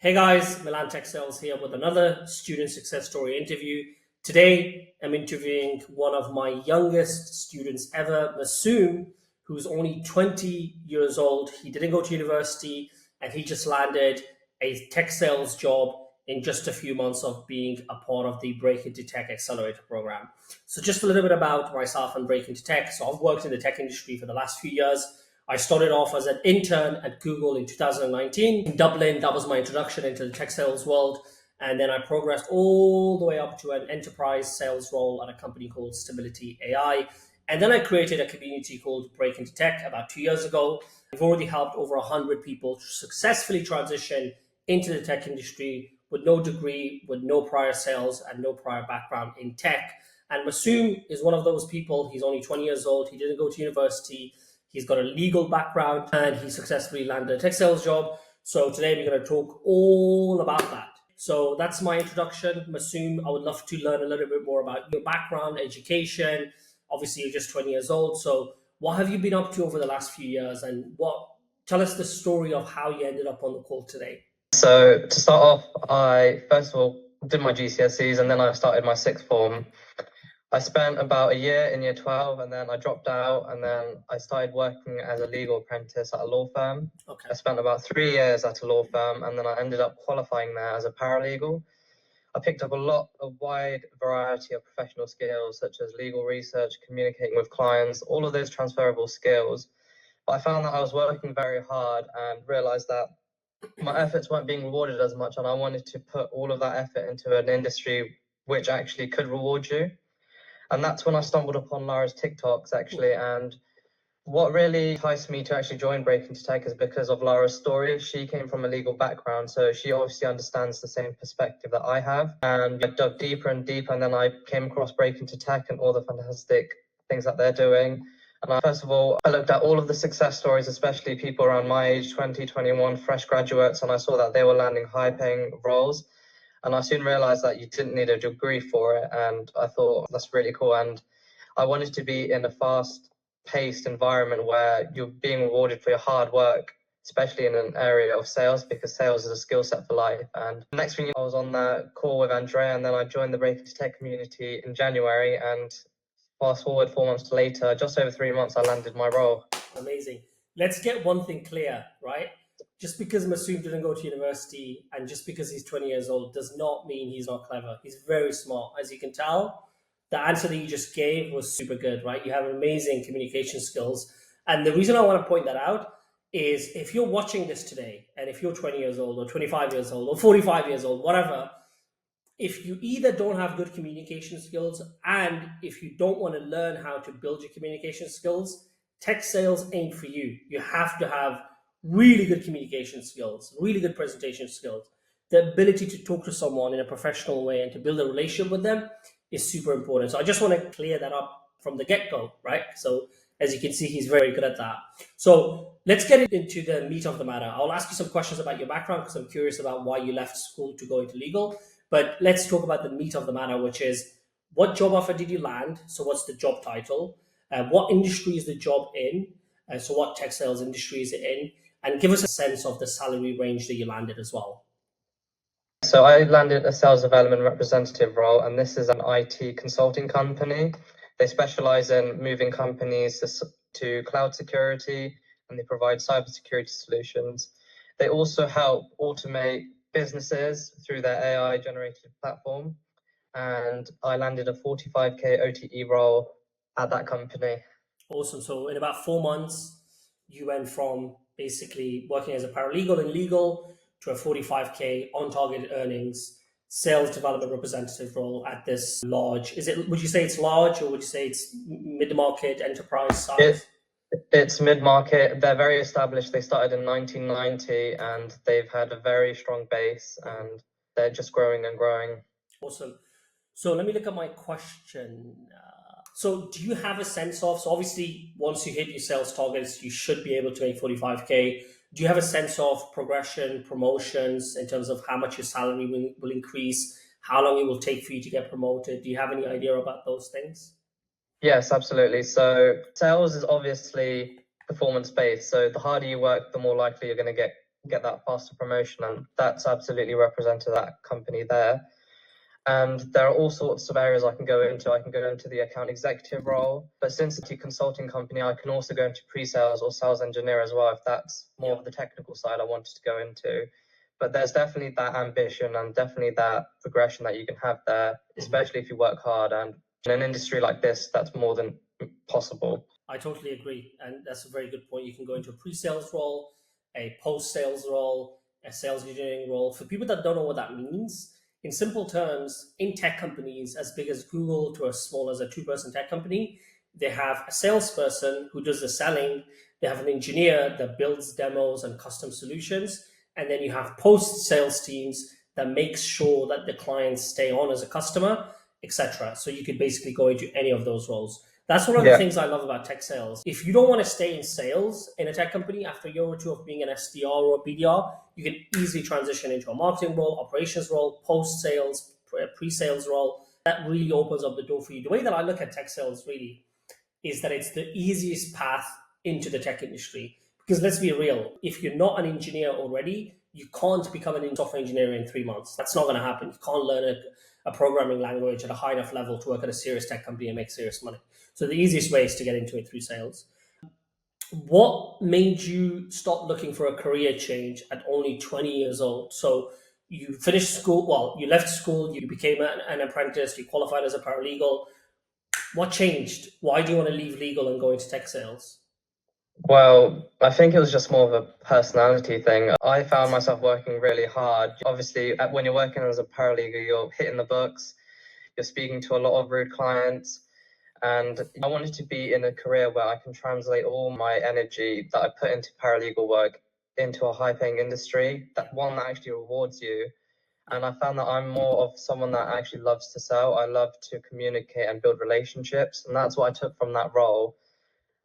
Hey guys, Milan Tech Sales here with another student success story interview. Today, I'm interviewing one of my youngest students ever, Masum, who's only 20 years old. He didn't go to university and he just landed a tech sales job in just a few months of being a part of the Break Into Tech Accelerator program. So, just a little bit about myself and Break Into Tech. So, I've worked in the tech industry for the last few years. I started off as an intern at Google in 2019 in Dublin. That was my introduction into the tech sales world. And then I progressed all the way up to an enterprise sales role at a company called Stability AI. And then I created a community called Break Into Tech about 2 years ago. We've already helped over 100 people successfully transition into the tech industry with no degree, with no prior sales, and no prior background in tech. And Masum is one of those people. He's only 20 years old. He didn't go to university. He's got a legal background and he successfully landed a tech sales job. So today we're going to talk all about that. So that's my introduction. Masum, I would love to learn a little bit more about your background, education. Obviously, you're just 20 years old. So what have you been up to over the last few years and tell us the story of how you ended up on the call today. So to start off, I first of all did my GCSEs and then I started my sixth form. I spent about a year in year 12 and then I dropped out and then I started working as a legal apprentice at a law firm. Okay. I spent about 3 years at a law firm and then I ended up qualifying there as a paralegal. I picked up a wide variety of professional skills such as legal research, communicating with clients, all of those transferable skills. But I found that I was working very hard and realized that my efforts weren't being rewarded as much, and I wanted to put all of that effort into an industry which actually could reward you. And that's when I stumbled upon Lara's TikToks actually. And what really enticed me to actually join Break Into Tech is because of Lara's story. She came from a legal background, so she obviously understands the same perspective that I have. And I dug deeper and deeper, and then I came across Break Into Tech and all the fantastic things that they're doing. And first of all, I looked at all of the success stories, especially people around my age, 20, 21, fresh graduates, and I saw that they were landing high-paying roles. And I soon realized that you didn't need a degree for it, and I thought that's really cool. And I wanted to be in a fast-paced environment where you're being rewarded for your hard work, especially in an area of sales, because sales is a skill set for life. And the next thing I was on that call with Andrea, and then I joined the Break Into Tech community in January, and fast forward 4 months later, just over 3 months, I landed my role. Amazing. Let's get one thing clear, right? Just because Masoom didn't go to university and just because he's 20 years old does not mean he's not clever. He's very smart. As you can tell, the answer that you just gave was super good, right? You have amazing communication skills. And the reason I want to point that out is if you're watching this today and if you're 20 years old or 25 years old or 45 years old, whatever, if you either don't have good communication skills and if you don't want to learn how to build your communication skills, tech sales ain't for you. You have to have really good communication skills, really good presentation skills. The ability to talk to someone in a professional way and to build a relationship with them is super important. So I just want to clear that up from the get-go, right? So as you can see, he's very good at that. So let's get into the meat of the matter. I'll ask you some questions about your background because I'm curious about why you left school to go into legal. But let's talk about the meat of the matter, which is what job offer did you land? So what's the job title? What industry is the job in? So what tech sales industry is it in? And give us a sense of the salary range that you landed as well. So I landed a sales development representative role, and this is an IT consulting company. They specialize in moving companies to cloud security, and they provide cybersecurity solutions. They also help automate businesses through their AI generated platform. And I landed a 45K OTE role at that company. Awesome. So in about 4 months, you went from basically working as a paralegal in legal to a 45K on target earnings sales development representative role at this large. Would you say it's large or would you say it's mid market enterprise size? It's mid-market. They're very established. They started in 1990 and they've had a very strong base and they're just growing and growing. Awesome. So let me look at my question. So do you have a sense of, so obviously once you hit your sales targets, you should be able to make 45K. Do you have a sense of progression, promotions in terms of how much your salary will increase, how long it will take for you to get promoted? Do you have any idea about those things? Yes, absolutely. So sales is obviously performance based. So the harder you work, the more likely you're going to get get that faster promotion, and that's absolutely represented that company there. And there are all sorts of areas I can go into. I can go into the account executive role, but since it's a consulting company, I can also go into pre-sales or sales engineer as well, if that's more of the technical side I wanted to go into. But there's definitely that ambition and definitely that progression that you can have there, especially if you work hard. And in an industry like this, that's more than possible. I totally agree. And that's a very good point. You can go into a pre-sales role, a post-sales role, a sales engineering role. For people that don't know what that means, in simple terms, in tech companies as big as Google to as small as a two-person tech company, they have a salesperson who does the selling. They have an engineer that builds demos and custom solutions. And then you have post-sales teams that makes sure that the clients stay on as a customer, etc. So you could basically go into any of those roles. That's one of the things I love about tech sales. If you don't want to stay in sales in a tech company after a year or two of being an SDR or a BDR, you can easily transition into a marketing role, operations role, post-sales, pre-sales role. That really opens up the door for you. The way that I look at tech sales really is that it's the easiest path into the tech industry. Because let's be real, if you're not an engineer already, you can't become a software engineer in 3 months. That's not going to happen. You can't learn a programming language at a high enough level to work at a serious tech company and make serious money. So the easiest way is to get into it through sales. What made you stop looking for a career change at only 20 years old? So you finished school, well, you left school, you became an apprentice, you qualified as a paralegal. What changed? Why do you want to leave legal and go into tech sales? Well, I think it was just more of a personality thing. I found myself working really hard. Obviously, when you're working as a paralegal, you're hitting the books, you're speaking to a lot of rude clients. And I wanted to be in a career where I can translate all my energy that I put into paralegal work into a high paying industry, that one that actually rewards you. And I found that I'm more of someone that actually loves to sell. I love to communicate and build relationships. And that's what I took from that role.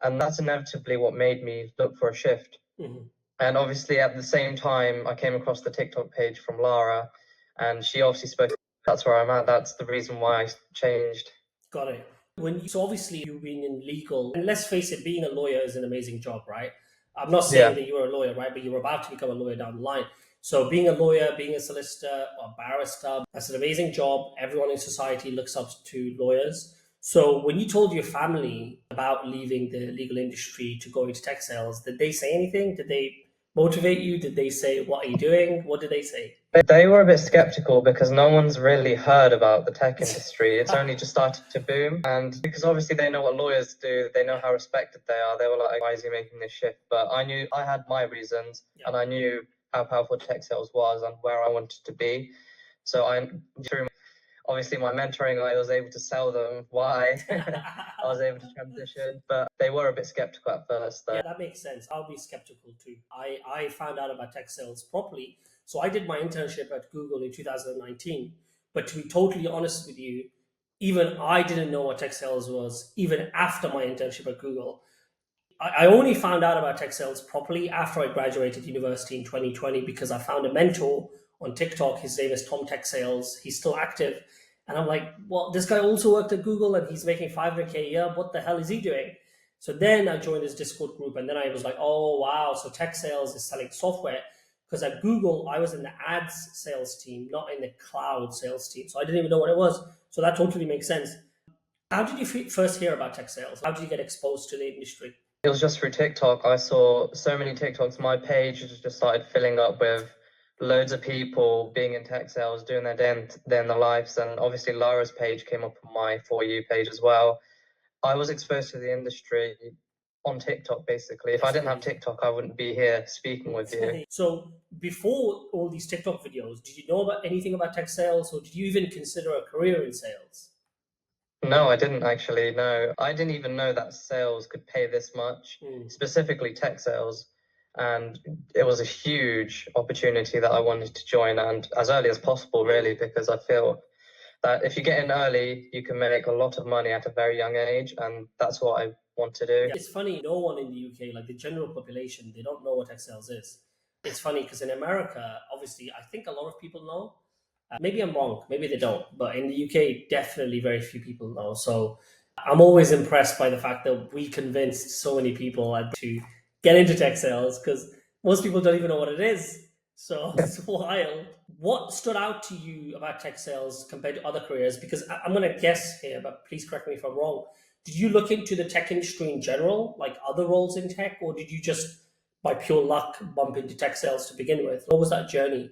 And that's inevitably what made me look for a shift. Mm-hmm. And obviously, at the same time, I came across the TikTok page from Lara, and she obviously spoke. That's where I'm at. That's the reason why I changed. Got it. So obviously you've been in legal, and let's face it, being a lawyer is an amazing job, right? I'm not saying that you're a lawyer, right? But you're about to become a lawyer down the line. So being a lawyer, being a solicitor, a barrister, that's an amazing job. Everyone in society looks up to lawyers. So when you told your family about leaving the legal industry to go into tech sales, did they say anything? Did they motivate you? Did they say, "What are you doing?" What did they say? They were a bit skeptical because no one's really heard about the tech industry. It's only just started to boom. And because obviously they know what lawyers do, they know how respected they are. They were like, why is he making this shift? But I knew I had my reasons, and I knew how powerful tech sales was and where I wanted to be. So through obviously my mentoring, I was able to sell them why I was able to transition. But they were a bit skeptical at first, though. Yeah, that makes sense. I'll be skeptical too. I found out about tech sales properly. So I did my internship at Google in 2019. But to be totally honest with you, even I didn't know what tech sales was even after my internship at Google. I only found out about tech sales properly after I graduated university in 2020 because I found a mentor on TikTok. His name is Tom Tech Sales. He's still active. And I'm like, well, this guy also worked at Google and he's making 500K a year. What the hell is he doing? So then I joined his Discord group and then I was like, oh, wow. So tech sales is selling software. Because at Google, I was in the ads sales team, not in the cloud sales team. So I didn't even know what it was. So that totally makes sense. How did you first hear about tech sales? How did you get exposed to the industry? It was just through TikTok. I saw so many TikToks. My page just started filling up with loads of people being in tech sales, doing their day in their lives. And obviously, Lara's page came up on my For You page as well. I was exposed to the industry on TikTok, basically. If I didn't have TikTok, I wouldn't be here speaking with you. So before all these TikTok videos, did you know about anything about tech sales or did you even consider a career in sales? No, I didn't actually. No, I didn't even know that sales could pay this much, specifically tech sales. And it was a huge opportunity that I wanted to join, and as early as possible, really, because I feel that if you get in early, you can make a lot of money at a very young age, and that's what I want to do. It's funny, no one in the UK, like the general population, they don't know what tech sales is. It's funny because in America, obviously, I think a lot of people know. Maybe I'm wrong, maybe they don't, but in the UK, definitely very few people know. So I'm always impressed by the fact that we convinced so many people to get into tech sales because Most people don't even know what it is. So it's wild. What stood out to you about tech sales compared to other careers? Because I'm going to guess here, but please correct me if I'm wrong. Did you look into the tech industry in general, like other roles in tech, or did you just, by pure luck, bump into tech sales to begin with? What was that journey?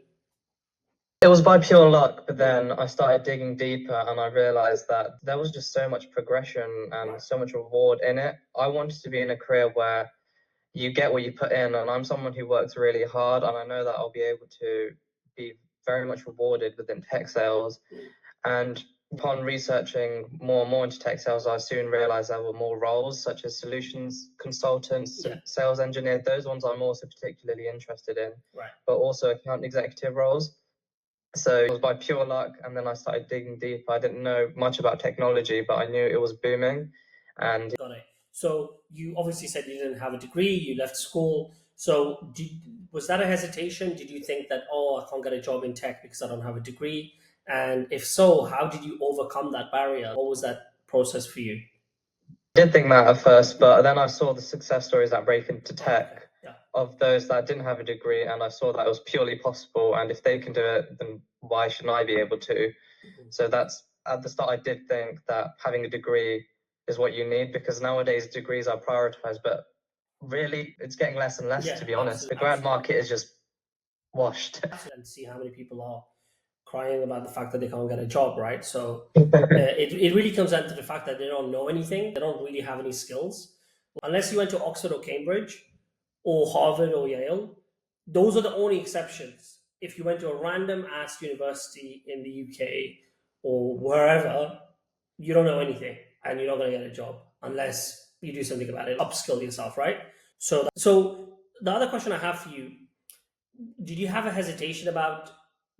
It was by pure luck, but then I started digging deeper and I realized that there was just so much progression and Right. so much reward in it. I wanted to be in a career where you get what you put in, and I'm someone who works really hard, and I know that I'll be able to be very much rewarded within tech sales. And upon researching more and more into tech sales, I soon realized there were more roles such as solutions consultants, Yeah. sales engineer. Those ones I'm also particularly interested in, Right. but also account executive roles. So it was by pure luck, and then I started digging deep. I didn't know much about technology, but I knew it was booming. And Got it. So you obviously said you didn't have a degree, you left school. So was that a hesitation? Did you think that, oh, I can't get a job in tech because I don't have a degree? And if so, how did you overcome that barrier? What was that process for you? I did think that at first, but then I saw the success stories that break into Oh, okay. tech Yeah. of those that didn't have a degree, and I saw that it was purely possible. And if they can do it, then why shouldn't I be able to? Mhm. So that's at the start, I did think that having a degree is what you need, because nowadays degrees are prioritized, but really it's getting less and less, Yeah, to be honest. The absolutely. grad market is just washed. And see how many people are crying about the fact that they can't get a job, right? So it really comes down to the fact that they don't know anything. They don't really have any skills. Unless you went to Oxford or Cambridge or Harvard or Yale, those are the only exceptions. If you went to a random ass university in the UK or wherever, you don't know anything and you're not going to get a job unless you do something about it, upskill yourself, right? So the other question I have for you, did you have a hesitation about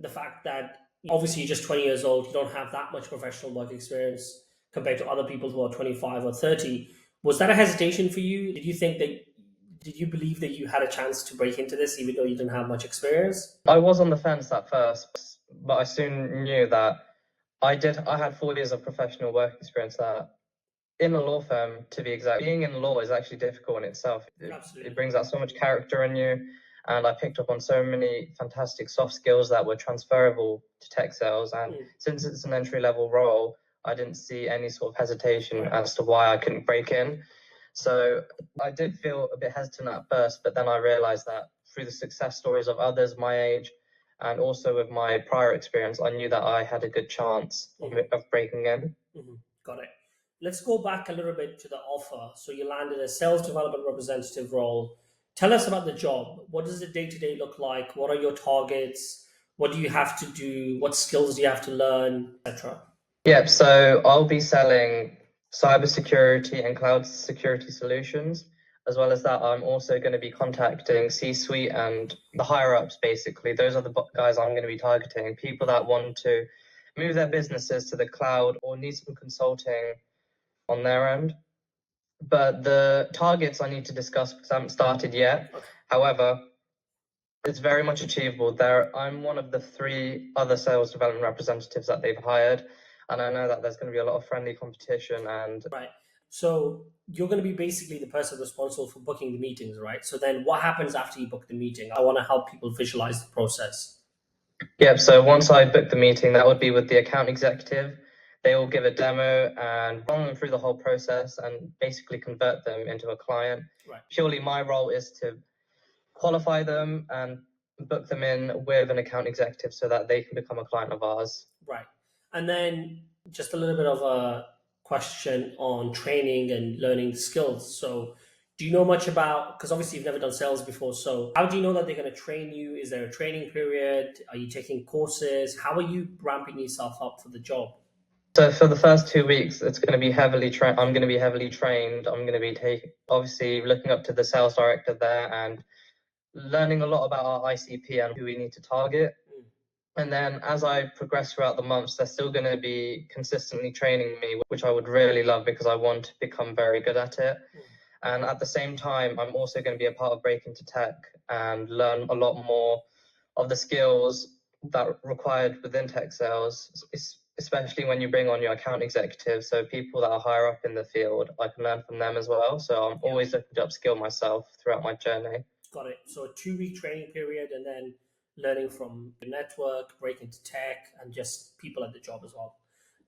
the fact that obviously you're just 20 years old, you don't have that much professional work experience compared to other people who are 25 or 30? Was that a hesitation for you? Did you believe that you had a chance to break into this even though you didn't have much experience? I was on the fence at first, but I soon knew that I had 4 years of professional work experience that in a law firm, to be exact, being in law is actually difficult in itself. It Absolutely. brings out so much character in you. And I picked up on so many fantastic soft skills that were transferable to tech sales. And Mm. since it's an entry level role, I didn't see any sort of hesitation Right. as to why I couldn't break in. So I did feel a bit hesitant at first, but then I realized that through the success stories of others my age and also with my prior experience, I knew that I had a good chance of breaking in. Mhm. Got it. Let's go back a little bit to the offer. So you landed a sales development representative role. Tell us about the job. What does the day to day look like? What are your targets? What do you have to do? What skills do you have to learn, etc.? Yep, so I'll be selling cybersecurity and cloud security solutions. As well as that, I'm also going to be contacting C-suite and the higher ups, basically. Those are the guys I'm going to be targeting, people that want to move their businesses to the cloud or need some consulting on their end. But the targets I need to discuss because I haven't started yet. Okay. However, it's very much achievable. I'm one of the 3 other sales development representatives that they've hired, and I know that there's going to be a lot of friendly competition. And Right. So you're going to be basically the person responsible for booking the meetings, right? So then what happens after you book the meeting? I want to help people visualize the process. yeah, so once I book the meeting, that would be with the account executive. They will give a demo and run them through the whole process and basically convert them into a client. Right. Purely my role is to qualify them and book them in with an account executive so that they can become a client of ours. Right. And then just a little bit of a question on training and learning skills. So, do you know much about, because obviously you've never done sales before, so how do you know that they're going to train you? Is there a training period? Are you taking courses? How are you ramping yourself up for the job? So for the first 2 weeks, it's going to be heavily trained. I'm going to be heavily trained. I'm going to be obviously looking up to the sales director there and learning a lot about our ICP and who we need to target. Mm. And then as I progress throughout the months, they're still going to be consistently training me, which I would really love because I want to become very good at it. Mm. And at the same time, I'm also going to be a part of Break into Tech and learn a lot more of the skills that are required within tech sales, especially when you bring on your account executives. So people that are higher up in the field, I can learn from them as well. So I'm always looking to upskill myself throughout my journey. Got it. So a 2 week training period and then learning from the network, break into tech, and just people at the job as well.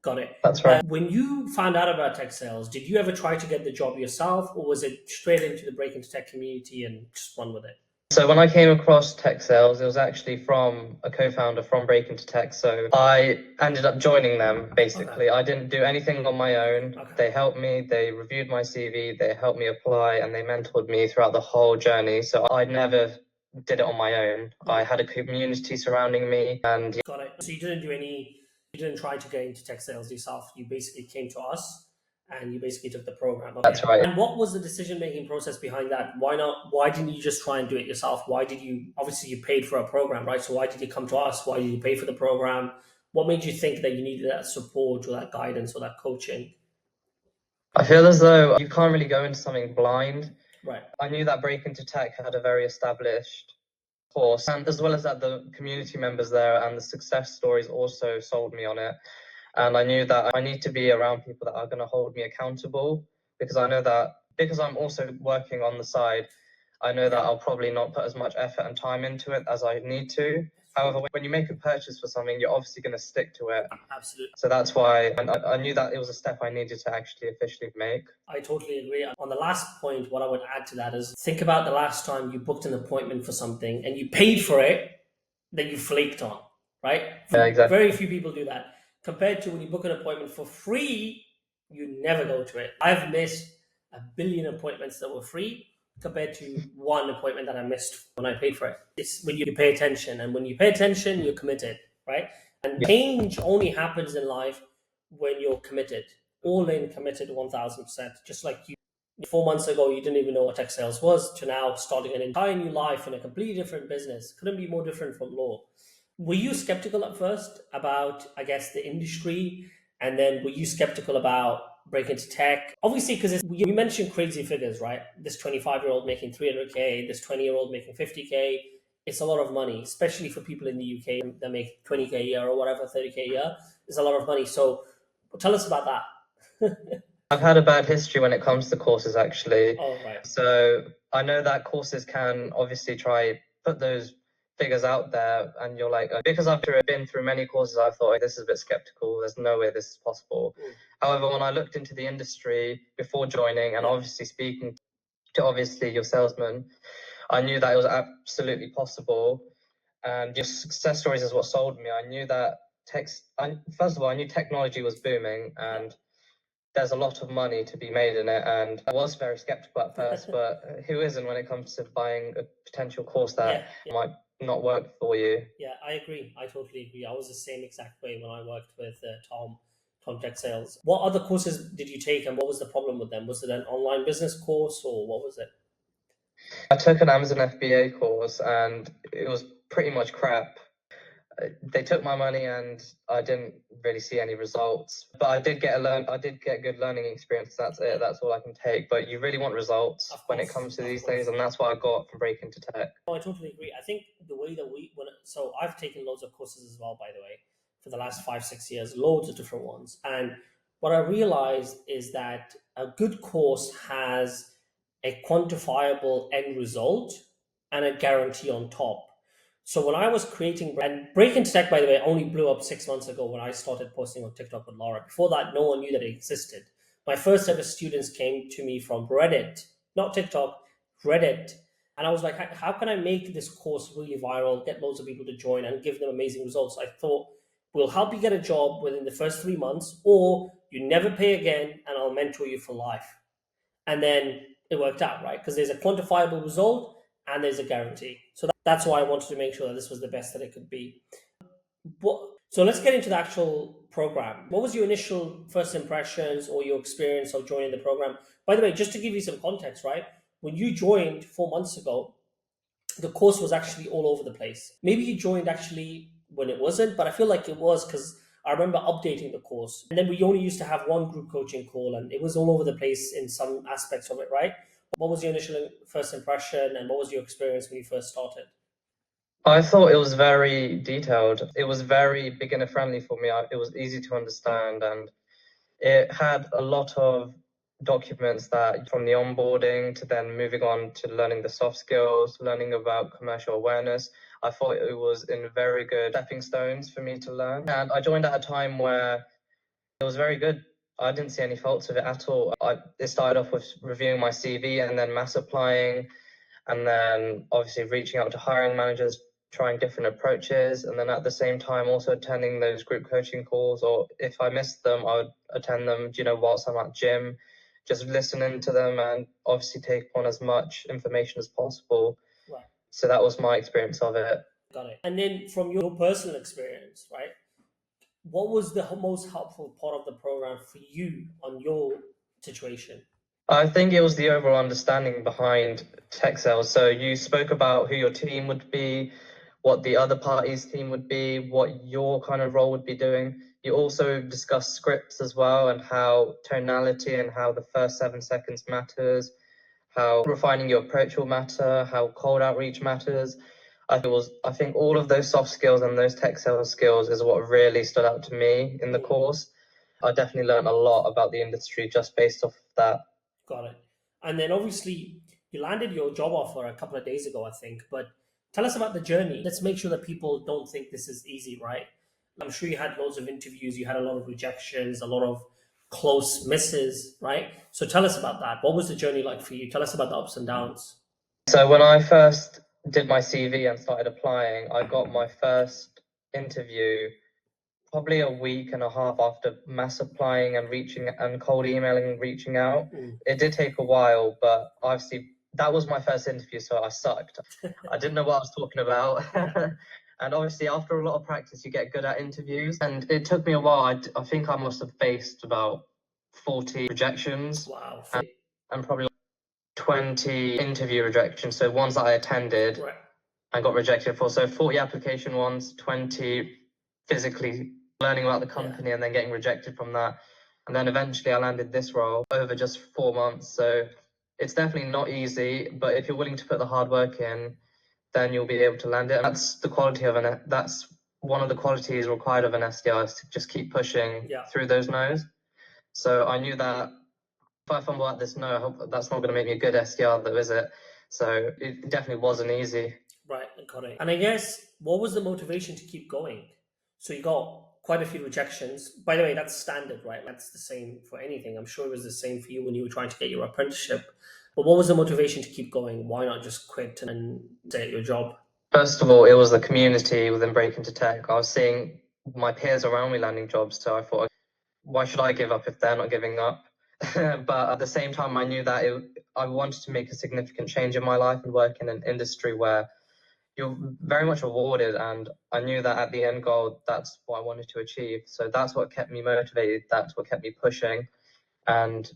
Got it. That's right. When you found out about tech sales, did you ever try to get the job yourself, or was it straight into the break into tech community and just run with it? So when I came across tech sales, it was actually from a co-founder from Break Into Tech. So I ended up joining them, basically. Okay. I didn't do anything on my own. Okay. They helped me, they reviewed my CV, they helped me apply, and they mentored me throughout the whole journey. So I never did it on my own. I had a community surrounding me, and Got it. So you didn't try to get into tech sales yourself. You basically came to us and you basically took the program. Okay. that's right. And what was the decision making process behind that? Why not? Why didn't you just try and do it yourself? Why did you, obviously you paid for a program, right? So why did you come to us? Why did you pay for the program? What made you think that you needed that support or that guidance or that coaching? I feel as though you can't really go into something blind. Right. I knew that Break Into Tech had a very established course, and as well as that, the community members there and the success stories also sold me on it. And I knew that I need to be around people that are going to hold me accountable, because I know that because I'm also working on the side, I know that I'll probably not put as much effort and time into it as I need to. However, when you make a purchase for something, you're obviously going to stick to it. Absolutely. So that's why I knew that it was a step I needed to actually officially make. I totally agree. On the last point, what I would add to that is think about the last time you booked an appointment for something and you paid for it that you flaked on, right? Yeah, exactly. Very few people do that. Compared to when you book an appointment for free, you never go to it. I've missed a billion appointments that were free compared to one appointment that I missed when I paid for it. It's when you pay attention, and when you pay attention, you're committed, right? And change only happens in life when you're committed, all in, committed 1000%. Just like you, 4 months ago, you didn't even know what tech sales was, to now starting an entire new life in a completely different business. Couldn't be more different from law. Were you skeptical at first about, I guess, the industry? And then were you skeptical about breaking into tech? Obviously, because you mentioned crazy figures, right? This 25-year-old making 300K, this 20-year-old making 50K. It's a lot of money, especially for people in the UK that make 20K a year or whatever, 30K a year. It's a lot of money. So tell us about that. I've had a bad history when it comes to courses, actually. Oh, right. So I know that courses can obviously try put those figures out there, and you're like, because I've been through many courses, I thought this is a bit skeptical. There's no way this is possible. However, when I looked into the industry before joining, and obviously speaking to obviously your salesman, I knew that it was absolutely possible. And your success stories is what sold me. I knew that first of all, I knew technology was booming, and there's a lot of money to be made in it. And I was very skeptical at first, but who isn't when it comes to buying a potential course that might not work for you? Yeah, I agree. I totally agree. I was the same exact way when I worked with Tom Tech Sales. What other courses did you take, and what was the problem with them? Was it an online business course, or what was it? I took an Amazon FBA course, and it was pretty much crap. They took my money, and I didn't really see any results. But I did get good learning experience. That's it. That's all I can take. But you really want results when it comes to these things, and that's what I got from Break Into Tech. Oh, I totally agree. I think the way that so I've taken loads of courses as well, by the way, for the last 5-6 years, loads of different ones. And what I realized is that a good course has a quantifiable end result and a guarantee on top. So when I was creating, and Break Into Tech, by the way, only blew up 6 months ago when I started posting on TikTok with Laura. Before that, no one knew that it existed. My first ever students came to me from Reddit, not TikTok, Reddit. And I was like, how can I make this course really viral, get loads of people to join and give them amazing results? I thought, we'll help you get a job within the first 3 months, or you never pay again and I'll mentor you for life. And then it worked out, right? Because there's a quantifiable result and there's a guarantee. So that's why I wanted to make sure that this was the best that it could be. So let's get into the actual program. What was your initial first impressions or your experience of joining the program? By the way, just to give you some context, right? When you joined 4 months ago, the course was actually all over the place. Maybe you joined actually when it wasn't, but I feel like it was, because I remember updating the course. And then we only used to have one group coaching call, and it was all over the place in some aspects of it, right? What was your initial first impression, and what was your experience when you first started? I thought it was very detailed. It was very beginner friendly for me. It was easy to understand, and it had a lot of documents that from the onboarding to then moving on to learning the soft skills, learning about commercial awareness. I thought it was in very good stepping stones for me to learn. And I joined at a time where it was very good. I didn't see any faults with it at all. It started off with reviewing my CV and then mass applying, and then obviously reaching out to hiring managers, trying different approaches, and then at the same time also attending those group coaching calls, or if I missed them, I would attend them, whilst I'm at gym, just listening to them and obviously take on as much information as possible. Right. So that was my experience of it. Got it. And then from your personal experience, right? What was the most helpful part of the program for you on your situation? I think it was the overall understanding behind tech sales. So you spoke about who your team would be, what the other party's team would be, what your kind of role would be doing. You also discussed scripts as well, and how tonality and how the first 7 seconds matters, how refining your approach will matter, how cold outreach matters. I think all of those soft skills and those tech sales skills is what really stood out to me in the course. I definitely learned a lot about the industry just based off that. Got it. And then obviously you landed your job offer a couple of days ago, I think. But tell us about the journey. Let's make sure that people don't think this is easy, right? I'm sure you had loads of interviews, you had a lot of rejections, a lot of close misses, right? So tell us about that. What was the journey like for you? Tell us about the ups and downs. So when I first did my CV and started applying, I got my first interview probably a week and a half after mass applying and reaching and cold emailing and reaching out. It did take a while, but obviously that was my first interview, so I sucked. I didn't know what I was talking about. And obviously after a lot of practice, you get good at interviews. And it took me a while. I think I must have faced about 40 rejections. Wow. And probably 20 interview rejections. So ones that I attended, right, and got rejected for. So 40 application ones, 20 physically learning about the company, and then getting rejected from that. And then eventually I landed this role over just 4 months. So it's definitely not easy, but if you're willing to put the hard work in, then you'll be able to land it. And that's the quality of that's one of the qualities required of an SDR, is to just keep pushing through those no's. So I knew that if I fumble at this no, I hope that's not going to make me a good SDR, though, is it? So it definitely wasn't easy. Right, got it. And I guess, what was the motivation to keep going? So you got quite a few rejections. By the way, that's standard, right? That's the same for anything. I'm sure it was the same for you when you were trying to get your apprenticeship. But what was the motivation to keep going? Why not just quit and stay at your job? First of all, it was the community within Break Into Tech. I was seeing my peers around me landing jobs, so I thought, why should I give up if they're not giving up? But at the same time, I knew that I wanted to make a significant change in my life and work in an industry where you're very much rewarded, and I knew that at the end goal, that's what I wanted to achieve. So that's what kept me motivated, that's what kept me pushing, and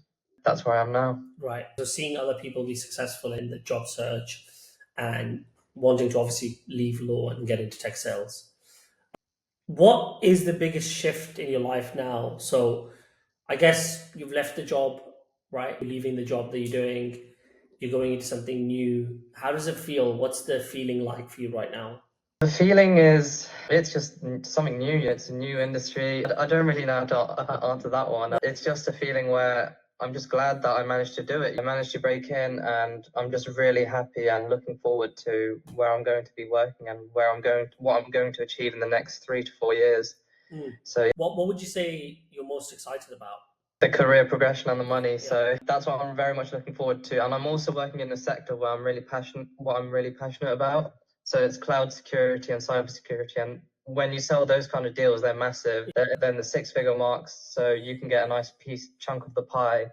that's where I am now. Right. So seeing other people be successful in the job search and wanting to obviously leave law and get into tech sales. What is the biggest shift in your life now? So I guess you've left the job, right? You're leaving the job that you're doing. You're going into something new. How does it feel? What's the feeling like for you right now? The feeling is it's just something new. It's a new industry. I don't really know how to answer that one. It's just a feeling where I'm just glad that I managed to do it. I managed to break in, and I'm just really happy and looking forward to where I'm going to be working and what I'm going to achieve in the next 3 to 4 years. So what would you say you're most excited about? The career progression and the money. So that's what I'm very much looking forward to. And I'm also working in a sector where I'm really passionate about. So it's cloud security and cybersecurity. And when you sell those kind of deals, they're massive. They're in the 6-figure marks. So you can get a nice chunk of the pie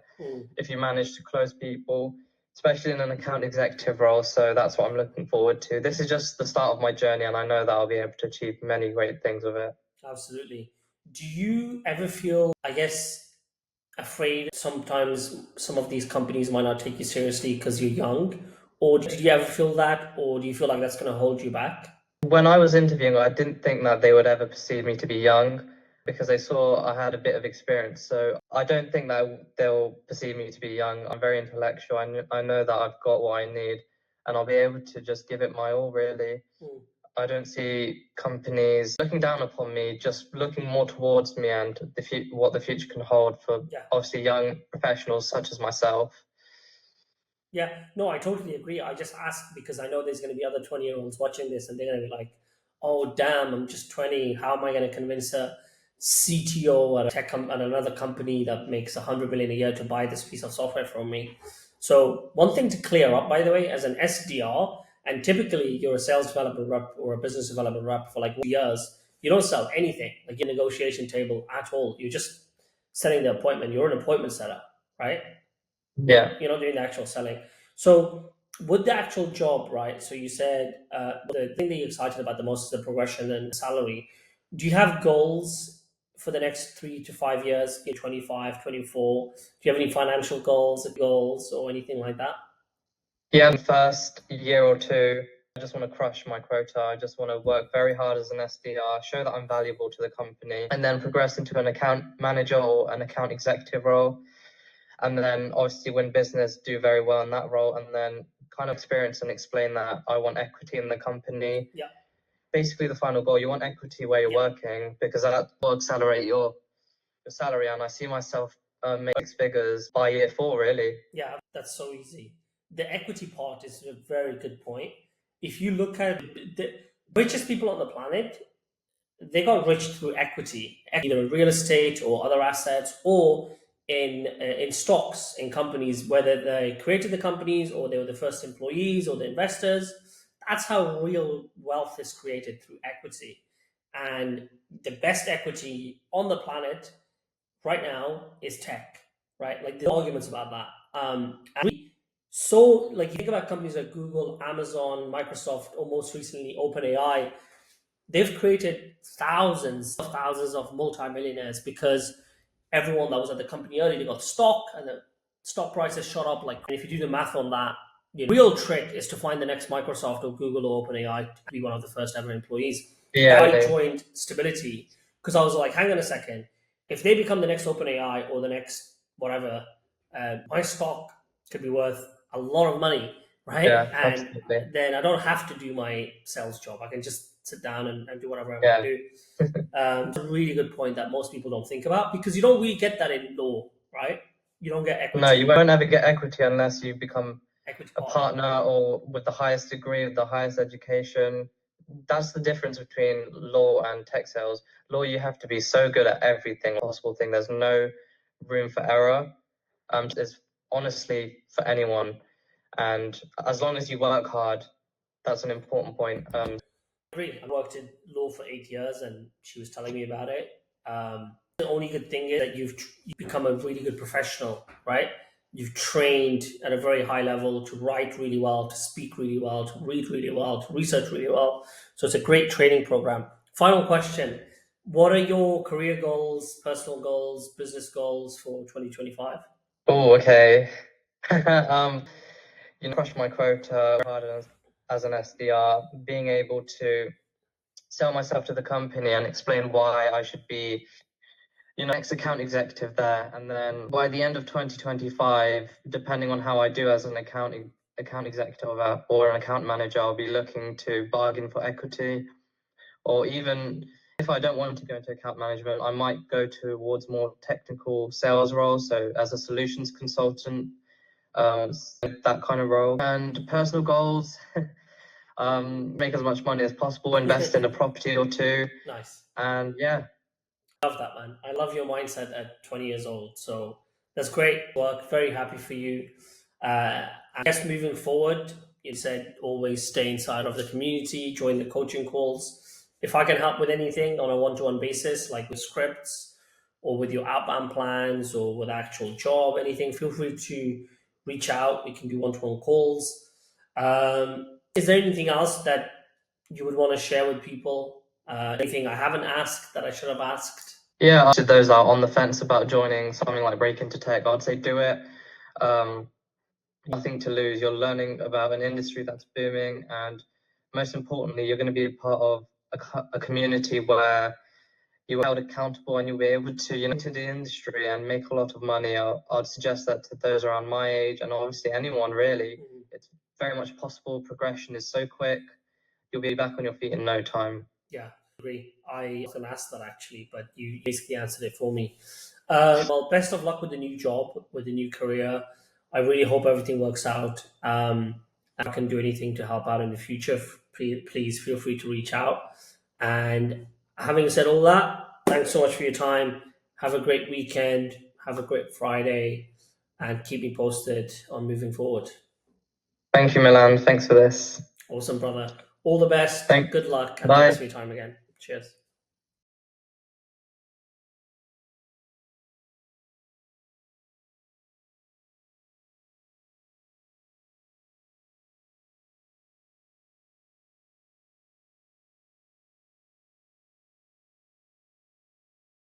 if you manage to close people, especially in an account executive role. So that's what I'm looking forward to. This is just the start of my journey, and I know that I'll be able to achieve many great things with it. Absolutely. Do you ever feel, I guess, afraid sometimes some of these companies might not take you seriously because you're young? Or did you ever feel that? Or do you feel like that's going to hold you back? When I was interviewing, I didn't think that they would ever perceive me to be young, because they saw I had a bit of experience. So I don't think that they'll perceive me to be young. I'm very intellectual. I know that I've got what I need, and I'll be able to just give it my all, really. I don't see companies looking down upon me, just looking more towards me and what the future can hold for obviously young professionals such as myself. Yeah, no, I totally agree. I just asked because I know there's going to be other 20-year-olds watching this and they're going to be like, oh, damn, I'm just 20. How am I going to convince a CTO at a at another company that makes 100 million a year to buy this piece of software from me? So, one thing to clear up, by the way, as an SDR, and typically you're a sales development rep or a business development rep for like years, you don't sell anything, like your negotiation table at all. You're just setting the appointment. You're an appointment setter, right? Yeah. You're not doing the actual selling. So with the actual job, right? So you said the thing that you're excited about the most is the progression and salary. Do you have goals for the next 3 to 5 years, in 25, 24? Do you have any financial goals or anything like that? Yeah, the first year or two, I just want to crush my quota. I just want to work very hard as an SDR, show that I'm valuable to the company, and then progress into an account manager or an account executive role. And then obviously win business, do very well in that role, and then kind of experience and explain that I want equity in the company. Yeah. Basically, the final goal, you want equity where you're working because that will accelerate your salary. And I see myself make 6 figures by year 4, really. Yeah, that's so easy. The equity part is a very good point. If you look at the richest people on the planet, they got rich through equity, either in real estate or other assets, or in stocks in companies, whether they created the companies or they were the first employees or the investors. That's how real wealth is created, through equity. And the best equity on the planet right now is tech, right? Like the arguments about that. So, like, you think about companies like Google, Amazon, Microsoft, or most recently OpenAI. They've created thousands of multimillionaires because everyone that was at the company early, they got stock, and the stock prices shot up. Like, if you do the math on that, the real trick is to find the next Microsoft or Google or OpenAI to be one of the first ever employees. Yeah, I joined Stability because I was like, hang on a second, if they become the next OpenAI or the next whatever, my stock could be worth a lot of money, right? Yeah, and absolutely. then I don't have to do my sales job. I can just sit down and do whatever I Yeah. want to do. It's a really good point that most people don't think about, because you don't really get that in law, right? You don't get equity. No, you won't ever get equity unless you become equity a partner or with the highest degree, with the highest education. That's the difference between law and tech sales. Law, you have to be so good at everything possible thing. There's no room for error. It's honestly for anyone. And as long as you work hard, that's an important point. I agree. I worked in law for 8 years, and she was telling me about it. The only good thing is that you've become a really good professional, right? You've trained at a very high level to write really well, to speak really well, to read really well, to research really well. So it's a great training program. Final question. What are your career goals, personal goals, business goals for 2025? Oh, okay. Crush my quota hard as an SDR, being able to sell myself to the company and explain why I should be, next account executive there. And then by the end of 2025, depending on how I do as an account executive or an account manager, I'll be looking to bargain for equity, or even if I don't want to go into account management, I might go towards more technical sales roles. So as a solutions consultant, that kind of role. And personal goals, make as much money as possible, invest in a property or two. Nice. And yeah. I love that, man. I love your mindset at 20 years old. So that's great work. Very happy for you. I guess moving forward, you said always stay inside of the community, join the coaching calls. If I can help with anything on a one-to-one basis, like with scripts or with your outbound plans or with actual job, anything, feel free to reach out. We can do one-to-one calls. Is there anything else that you would want to share with people? Anything I haven't asked that I should have asked? Yeah, to those that are on the fence about joining something like Break Into Tech, I'd say do it. Nothing to lose. You're learning about an industry that's booming, and most importantly, you're going to be a part of a community where you're held accountable and you'll be able to, into the industry and make a lot of money. I'd suggest that to those around my age, and obviously anyone really. It's very much possible. Progression is so quick. you'll be back on your feet in no time. Yeah, I agree. I was going to ask that actually, but you basically answered it for me. Well, best of luck with the new job, with the new career. I really hope everything works out. I can do anything to help out in the future. Please feel free to reach out. And having said all that, thanks so much for your time. Have a great weekend. Have a great Friday, and keep me posted on moving forward. Thank you, Milan. Thanks for this. Awesome, brother. All the best. Thanks. Good luck, and Bye. thanks for your time again. Cheers.